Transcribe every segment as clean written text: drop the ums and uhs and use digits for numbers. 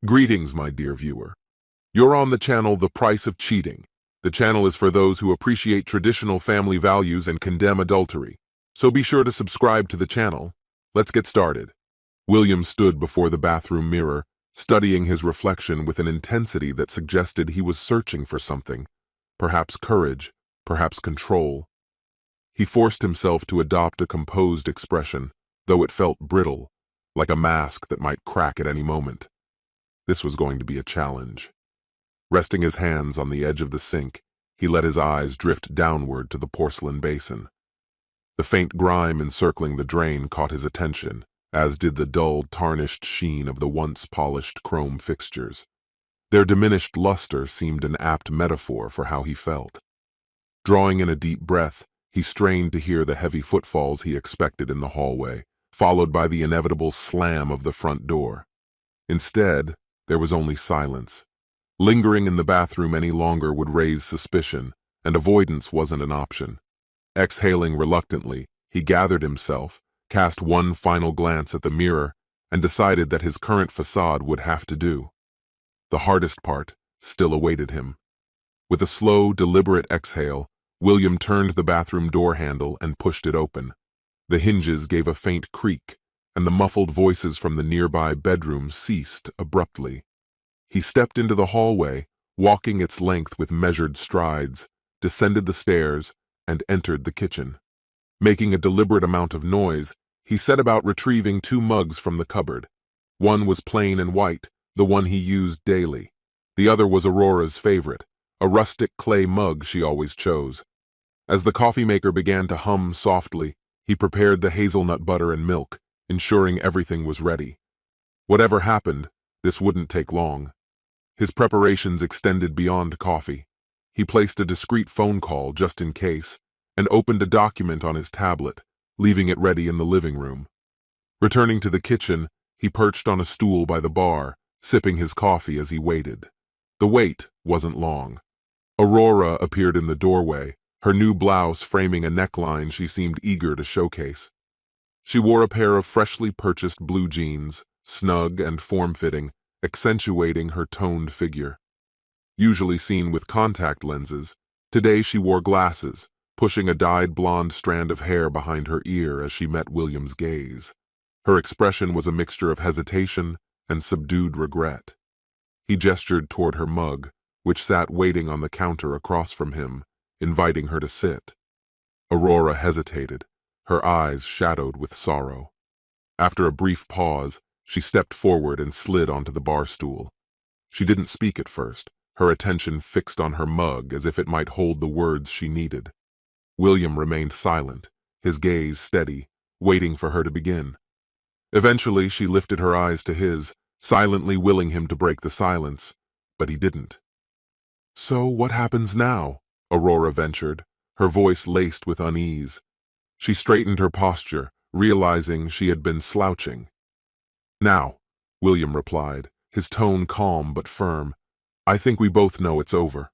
Greetings, my dear viewer. You're on the channel The Price of Cheating. The channel is for those who appreciate traditional family values and condemn adultery. So be sure to subscribe to the channel. Let's get started. William stood before the bathroom mirror, studying his reflection with an intensity that suggested he was searching for something. Perhaps courage, perhaps control. He forced himself to adopt a composed expression, though it felt brittle, like a mask that might crack at any moment. This was going to be a challenge. Resting his hands on the edge of the sink, he let his eyes drift downward to the porcelain basin. The faint grime encircling the drain caught his attention, as did the dull, tarnished sheen of the once polished chrome fixtures. Their diminished luster seemed an apt metaphor for how he felt. Drawing in a deep breath, he strained to hear the heavy footfalls he expected in the hallway, followed by the inevitable slam of the front door. Instead, there was only silence. Lingering in the bathroom any longer would raise suspicion, and avoidance wasn't an option. Exhaling reluctantly, he gathered himself, cast one final glance at the mirror, and decided that his current facade would have to do. The hardest part still awaited him. With a slow, deliberate exhale, William turned the bathroom door handle and pushed it open. The hinges gave a faint creak, and the muffled voices from the nearby bedroom ceased abruptly. He stepped into the hallway, walking its length with measured strides, descended the stairs, and entered the kitchen. Making a deliberate amount of noise, he set about retrieving two mugs from the cupboard. One was plain and white, the one he used daily. The other was Aurora's favorite, a rustic clay mug she always chose. As the coffee maker began to hum softly, he prepared the hazelnut butter and milk, ensuring everything was ready. Whatever happened, this wouldn't take long. His preparations extended beyond coffee. He placed a discreet phone call just in case, and opened a document on his tablet, leaving it ready in the living room. Returning to the kitchen, he perched on a stool by the bar, sipping his coffee as he waited. The wait wasn't long. Aurora appeared in the doorway, her new blouse framing a neckline she seemed eager to showcase. She wore a pair of freshly purchased blue jeans, snug and form-fitting, accentuating her toned figure. Usually seen with contact lenses, today she wore glasses, pushing a dyed blonde strand of hair behind her ear as she met William's gaze. Her expression was a mixture of hesitation and subdued regret. He gestured toward her mug, which sat waiting on the counter across from him, inviting her to sit. Aurora hesitated, her eyes shadowed with sorrow. After a brief pause, she stepped forward and slid onto the bar stool. She didn't speak at first, her attention fixed on her mug as if it might hold the words she needed. William remained silent, his gaze steady, waiting for her to begin. Eventually, she lifted her eyes to his, silently willing him to break the silence, but he didn't. "So what happens now?" Aurora ventured, her voice laced with unease. She straightened her posture, realizing she had been slouching. "Now," William replied, his tone calm but firm, "I think we both know it's over."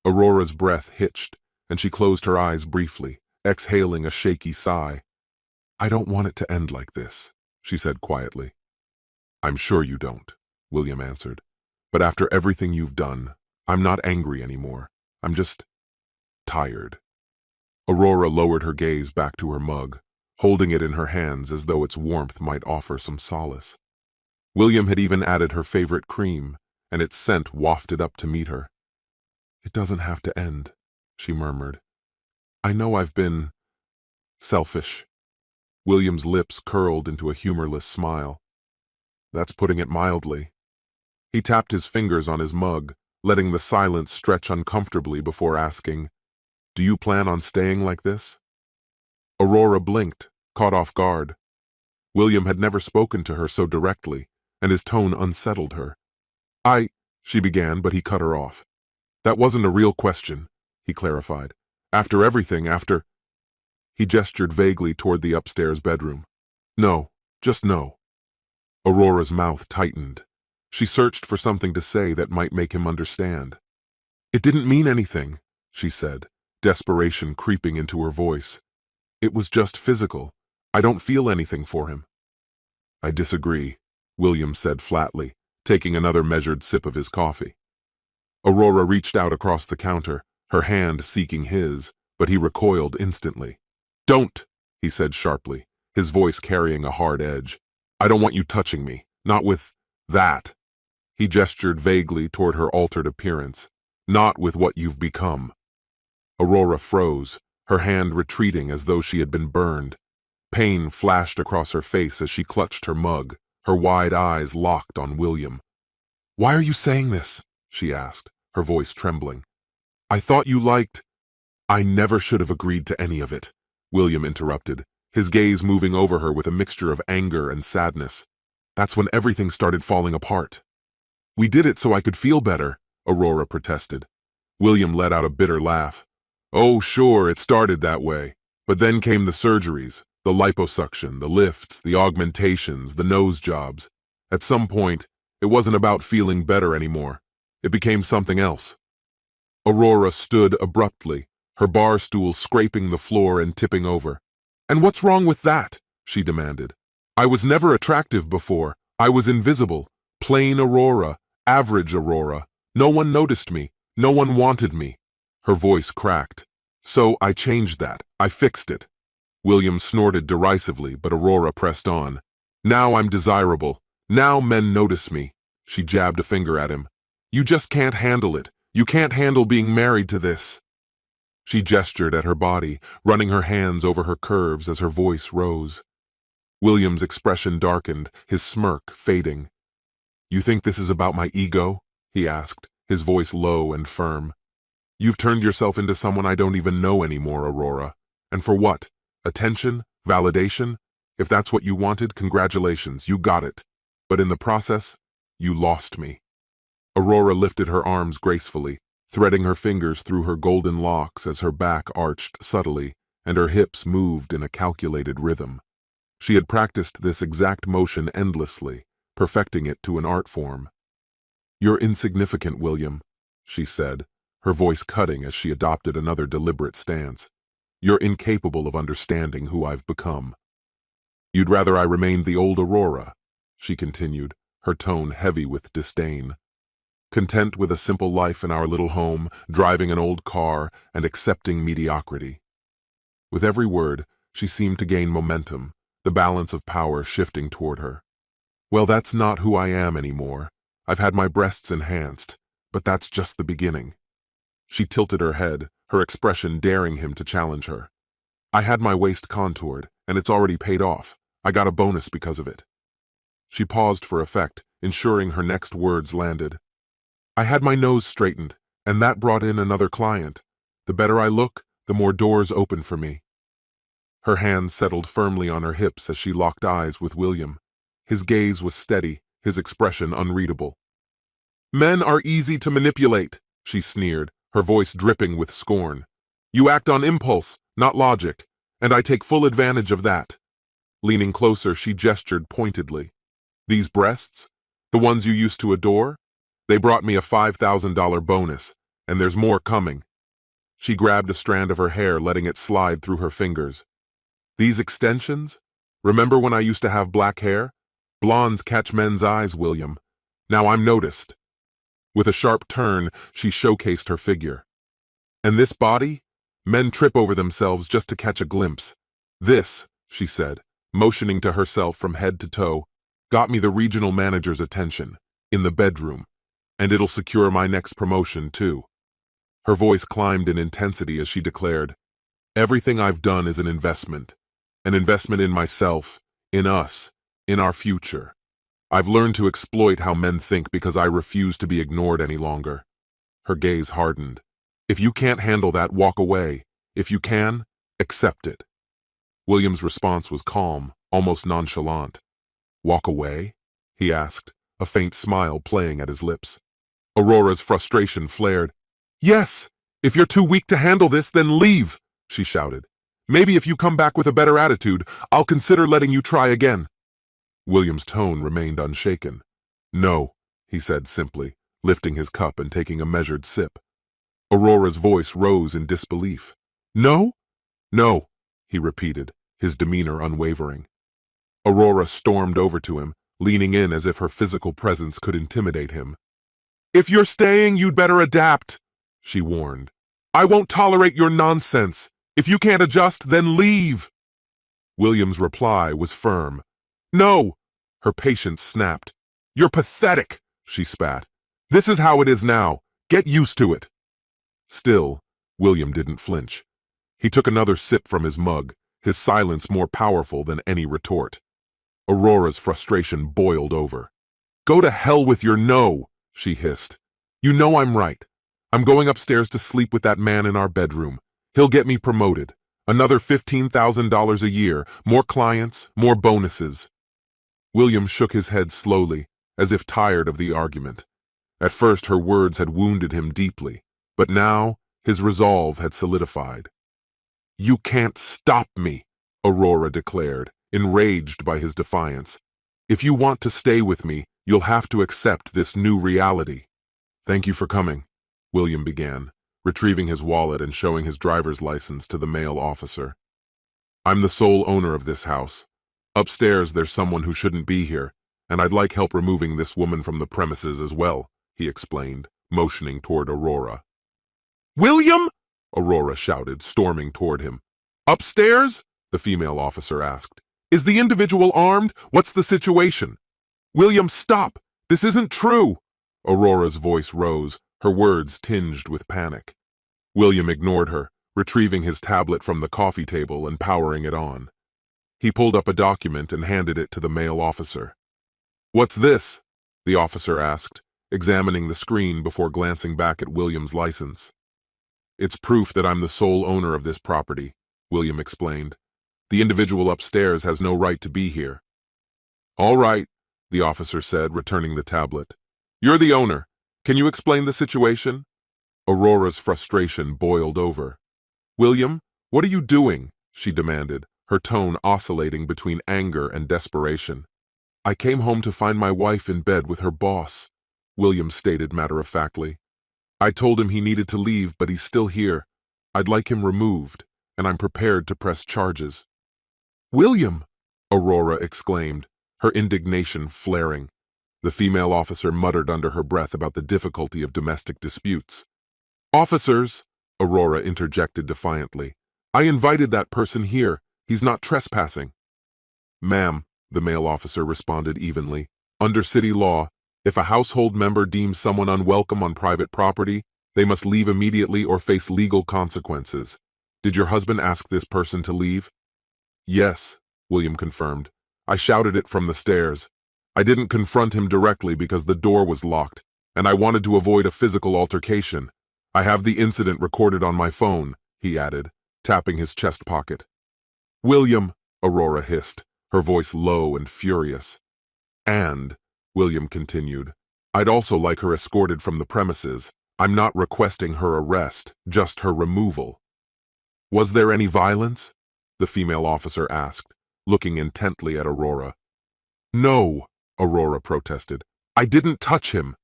Aurora's breath hitched, and she closed her eyes briefly, exhaling a shaky sigh. "I don't want it to end like this," she said quietly. "I'm sure you don't," William answered. "But after everything you've done, I'm not angry anymore. I'm just tired." Aurora lowered her gaze back to her mug, holding it in her hands as though its warmth might offer some solace. William had even added her favorite cream, and its scent wafted up to meet her. "It doesn't have to end," she murmured. "I know I've been selfish." William's lips curled into a humorless smile. "That's putting it mildly." He tapped his fingers on his mug, letting the silence stretch uncomfortably before asking, "Do you plan on staying like this?" Aurora blinked, caught off guard. William had never spoken to her so directly, and his tone unsettled her. She began, but he cut her off. "That wasn't a real question," he clarified. "After everything, after—" He gestured vaguely toward the upstairs bedroom. "No, just no." Aurora's mouth tightened. She searched for something to say that might make him understand. "It didn't mean anything," she said, desperation creeping into her voice. "It was just physical. I don't feel anything for him." "I disagree," William said flatly, taking another measured sip of his coffee. Aurora reached out across the counter, her hand seeking his, but he recoiled instantly. "Don't," he said sharply, his voice carrying a hard edge. "I don't want you touching me, not with that." He gestured vaguely toward her altered appearance. "Not with what you've become." Aurora froze, her hand retreating as though she had been burned. Pain flashed across her face as she clutched her mug, her wide eyes locked on William. "Why are you saying this?" she asked, her voice trembling. "I thought you liked—" "I never should have agreed to any of it," William interrupted, his gaze moving over her with a mixture of anger and sadness. "That's when everything started falling apart." "We did it so I could feel better," Aurora protested. William let out a bitter laugh. "Oh, sure, it started that way. But then came the surgeries, the liposuction, the lifts, the augmentations, the nose jobs. At some point, it wasn't about feeling better anymore. It became something else." Aurora stood abruptly, her bar stool scraping the floor and tipping over. "And what's wrong with that?" she demanded. "I was never attractive before. I was invisible. Plain Aurora, average Aurora. No one noticed me. No one wanted me." Her voice cracked. "So I changed that. I fixed it." William snorted derisively, but Aurora pressed on. "Now I'm desirable. Now men notice me." She jabbed a finger at him. "You just can't handle it. You can't handle being married to this." She gestured at her body, running her hands over her curves as her voice rose. William's expression darkened, his smirk fading. "You think this is about my ego?" he asked, his voice low and firm. "You've turned yourself into someone I don't even know anymore, Aurora. And for what? Attention? Validation? If that's what you wanted, congratulations, you got it. But in the process, you lost me." Aurora lifted her arms gracefully, threading her fingers through her golden locks as her back arched subtly and her hips moved in a calculated rhythm. She had practiced this exact motion endlessly, perfecting it to an art form. "You're insignificant, William," she said, her voice cutting as she adopted another deliberate stance. "You're incapable of understanding who I've become." "You'd rather I remained the old Aurora," she continued, her tone heavy with disdain. "Content with a simple life in our little home, driving an old car, and accepting mediocrity." With every word, she seemed to gain momentum, the balance of power shifting toward her. "Well, that's not who I am anymore. I've had my breasts enhanced, but that's just the beginning." She tilted her head, her expression daring him to challenge her. "I had my waist contoured, and it's already paid off. I got a bonus because of it." She paused for effect, ensuring her next words landed. "I had my nose straightened, and that brought in another client. The better I look, the more doors open for me." Her hands settled firmly on her hips as she locked eyes with William. His gaze was steady, his expression unreadable. "Men are easy to manipulate," she sneered, her voice dripping with scorn. "You act on impulse, not logic, and I take full advantage of that." Leaning closer, she gestured pointedly. "These breasts? The ones you used to adore? They brought me a $5,000 bonus, and there's more coming." She grabbed a strand of her hair, letting it slide through her fingers. "These extensions? Remember when I used to have black hair? Blondes catch men's eyes, William. Now I'm noticed." With a sharp turn, she showcased her figure. "And this body? Men trip over themselves just to catch a glimpse. This," she said, motioning to herself from head to toe, "got me the regional manager's attention, in the bedroom, and it'll secure my next promotion, too." Her voice climbed in intensity as she declared, "Everything I've done is an investment in myself, in us, in our future. I've learned to exploit how men think because I refuse to be ignored any longer." Her gaze hardened. "If you can't handle that, walk away. If you can, accept it." William's response was calm, almost nonchalant. "Walk away?" he asked, a faint smile playing at his lips. Aurora's frustration flared. "Yes! If you're too weak to handle this, then leave!" she shouted. "Maybe if you come back with a better attitude, I'll consider letting you try again." William's tone remained unshaken. "No," he said simply, lifting his cup and taking a measured sip. Aurora's voice rose in disbelief. "No?" "No," he repeated, his demeanor unwavering. Aurora stormed over to him, leaning in as if her physical presence could intimidate him. "If you're staying, you'd better adapt," she warned. "I won't tolerate your nonsense. If you can't adjust, then leave." William's reply was firm. "No!" Her patience snapped. "You're pathetic," she spat. "This is how it is now. Get used to it." Still, William didn't flinch. He took another sip from his mug, his silence more powerful than any retort. Aurora's frustration boiled over. "Go to hell with your no," she hissed. "You know I'm right. I'm going upstairs to sleep with that man in our bedroom. He'll get me promoted. Another $15,000 a year, more clients, more bonuses." William shook his head slowly, as if tired of the argument. At first her words had wounded him deeply, but now his resolve had solidified. "You can't stop me," Aurora declared, enraged by his defiance. "If you want to stay with me, you'll have to accept this new reality." "Thank you for coming," William began, retrieving his wallet and showing his driver's license to the male officer. "I'm the sole owner of this house. Upstairs there's someone who shouldn't be here, and I'd like help removing this woman from the premises as well," he explained, motioning toward Aurora. "William!" Aurora shouted, storming toward him. "Upstairs?" the female officer asked. "Is the individual armed? What's the situation?" "William, stop! This isn't true!" Aurora's voice rose, her words tinged with panic. William ignored her, retrieving his tablet from the coffee table and powering it on. He pulled up a document and handed it to the male officer. "What's this?" the officer asked, examining the screen before glancing back at William's license. "It's proof that I'm the sole owner of this property," William explained. "The individual upstairs has no right to be here." "All right," the officer said, returning the tablet. "You're the owner. Can you explain the situation?" Aurora's frustration boiled over. "William, what are you doing?" she demanded, her tone oscillating between anger and desperation. "I came home to find my wife in bed with her boss," William stated matter-of-factly. "I told him he needed to leave, but he's still here. I'd like him removed, and I'm prepared to press charges." "William!" Aurora exclaimed, her indignation flaring. The female officer muttered under her breath about the difficulty of domestic disputes. "Officers!" Aurora interjected defiantly. "I invited that person here. He's not trespassing." "Ma'am," the male officer responded evenly, "under city law, if a household member deems someone unwelcome on private property, they must leave immediately or face legal consequences. Did your husband ask this person to leave?" "Yes," William confirmed. "I shouted it from the stairs. I didn't confront him directly because the door was locked, and I wanted to avoid a physical altercation. I have the incident recorded on my phone," he added, tapping his chest pocket. "William," Aurora hissed, her voice low and furious. "And," William continued, "I'd also like her escorted from the premises. I'm not requesting her arrest, just her removal." "Was there any violence?" the female officer asked, looking intently at Aurora. "No," Aurora protested. "I didn't touch him."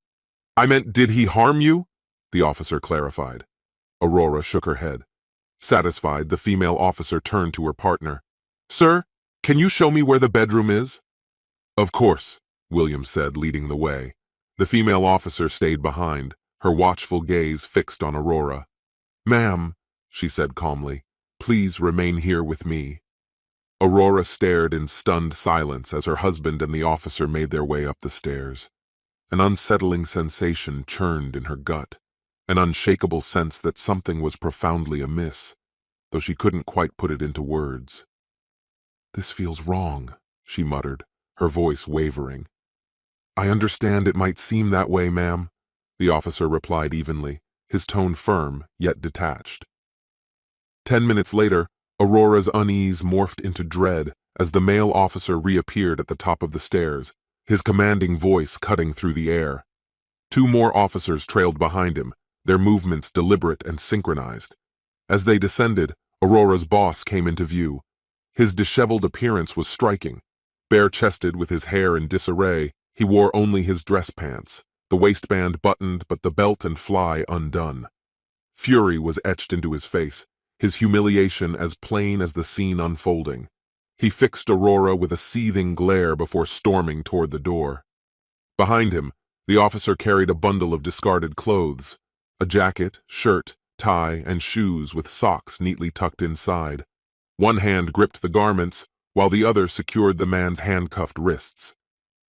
"I meant, did he harm you?" the officer clarified. Aurora shook her head. Satisfied, the female officer turned to her partner. "Sir, can you show me where the bedroom is?" "Of course," William said, leading the way. The female officer stayed behind, her watchful gaze fixed on Aurora. "Ma'am," she said calmly, "please remain here with me." Aurora stared in stunned silence as her husband and the officer made their way up the stairs. An unsettling sensation churned in her gut, an unshakable sense that something was profoundly amiss, though she couldn't quite put it into words. "This feels wrong," she muttered, her voice wavering. "I understand it might seem that way, ma'am," the officer replied evenly, his tone firm yet detached. 10 minutes later, Aurora's unease morphed into dread as the male officer reappeared at the top of the stairs, his commanding voice cutting through the air. 2 more officers trailed behind him, their movements deliberate and synchronized. As they descended, Aurora's boss came into view. His disheveled appearance was striking. Bare-chested with his hair in disarray, he wore only his dress pants, the waistband buttoned but the belt and fly undone. Fury was etched into his face, his humiliation as plain as the scene unfolding. He fixed Aurora with a seething glare before storming toward the door. Behind him, the officer carried a bundle of discarded clothes, a jacket, shirt, tie, and shoes with socks neatly tucked inside. One hand gripped the garments, while the other secured the man's handcuffed wrists.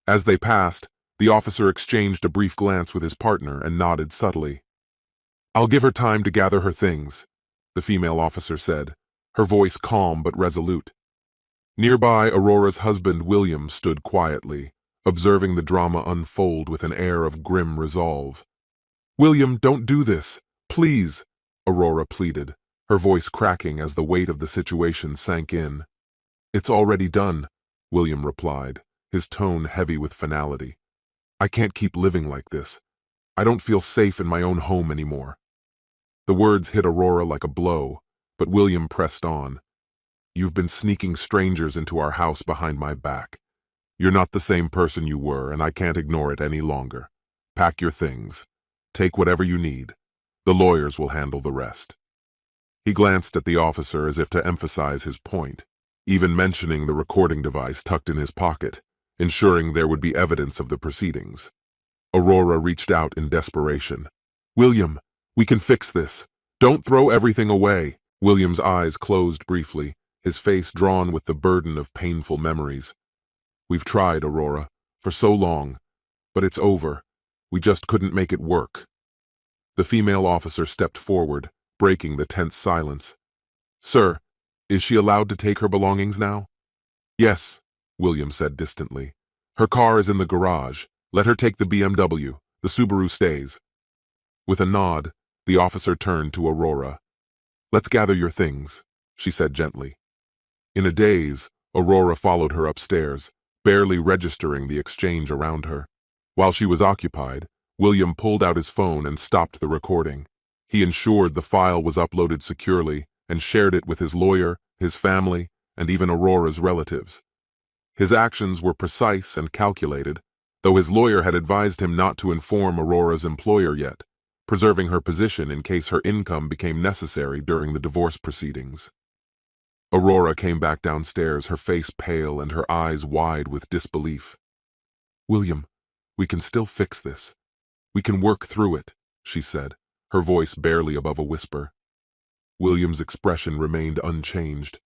As they passed, the officer exchanged a brief glance with his partner and nodded subtly. "I'll give her time to gather her things," the female officer said, her voice calm but resolute. Nearby, Aurora's husband, William, stood quietly, observing the drama unfold with an air of grim resolve. "William, don't do this. Please," Aurora pleaded, her voice cracking as the weight of the situation sank in. "It's already done," William replied, his tone heavy with finality. "I can't keep living like this. I don't feel safe in my own home anymore." The words hit Aurora like a blow, but William pressed on. "You've been sneaking strangers into our house behind my back. You're not the same person you were, and I can't ignore it any longer. Pack your things. Take whatever you need. The lawyers will handle the rest." He glanced at the officer as if to emphasize his point, even mentioning the recording device tucked in his pocket, ensuring there would be evidence of the proceedings. Aurora reached out in desperation. "William, we can fix this. Don't throw everything away." William's eyes closed briefly, his face drawn with the burden of painful memories. "We've tried, Aurora, for so long, but it's over. We just couldn't make it work." The female officer stepped forward, breaking the tense silence. "Sir, is she allowed to take her belongings now?" "Yes," William said distantly. "Her car is in the garage. Let her take the BMW. The Subaru stays." With a nod, the officer turned to Aurora. "Let's gather your things," she said gently. In a daze, Aurora followed her upstairs, barely registering the exchange around her. While she was occupied, William pulled out his phone and stopped the recording. He ensured the file was uploaded securely and shared it with his lawyer, his family, and even Aurora's relatives. His actions were precise and calculated, though his lawyer had advised him not to inform Aurora's employer yet, preserving her position in case her income became necessary during the divorce proceedings. Aurora came back downstairs, her face pale and her eyes wide with disbelief. "William, we can still fix this. We can work through it," she said, her voice barely above a whisper. William's expression remained unchanged.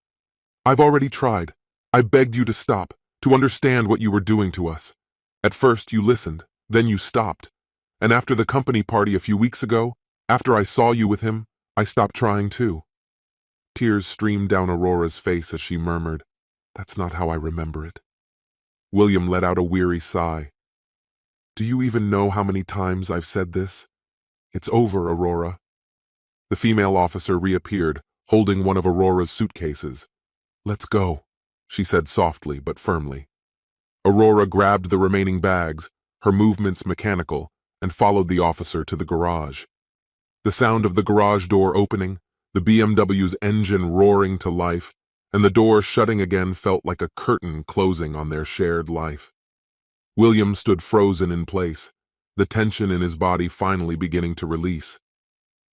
"I've already tried. I begged you to stop, to understand what you were doing to us. At first you listened, then you stopped. And after the company party a few weeks ago, after I saw you with him, I stopped trying too." Tears streamed down Aurora's face as she murmured, "That's not how I remember it." William let out a weary sigh. "Do you even know how many times I've said this? It's over, Aurora." The female officer reappeared, holding one of Aurora's suitcases. "Let's go," she said softly but firmly. Aurora grabbed the remaining bags, her movements mechanical, and followed the officer to the garage. The sound of the garage door opening, the BMW's engine roaring to life, and the door shutting again felt like a curtain closing on their shared life. William stood frozen in place, the tension in his body finally beginning to release.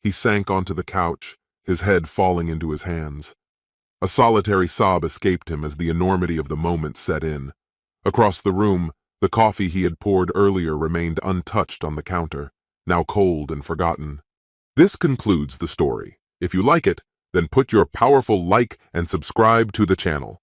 He sank onto the couch, his head falling into his hands. A solitary sob escaped him as the enormity of the moment set in. Across the room, the coffee he had poured earlier remained untouched on the counter, now cold and forgotten. This concludes the story. If you like it, then put your powerful like and subscribe to the channel.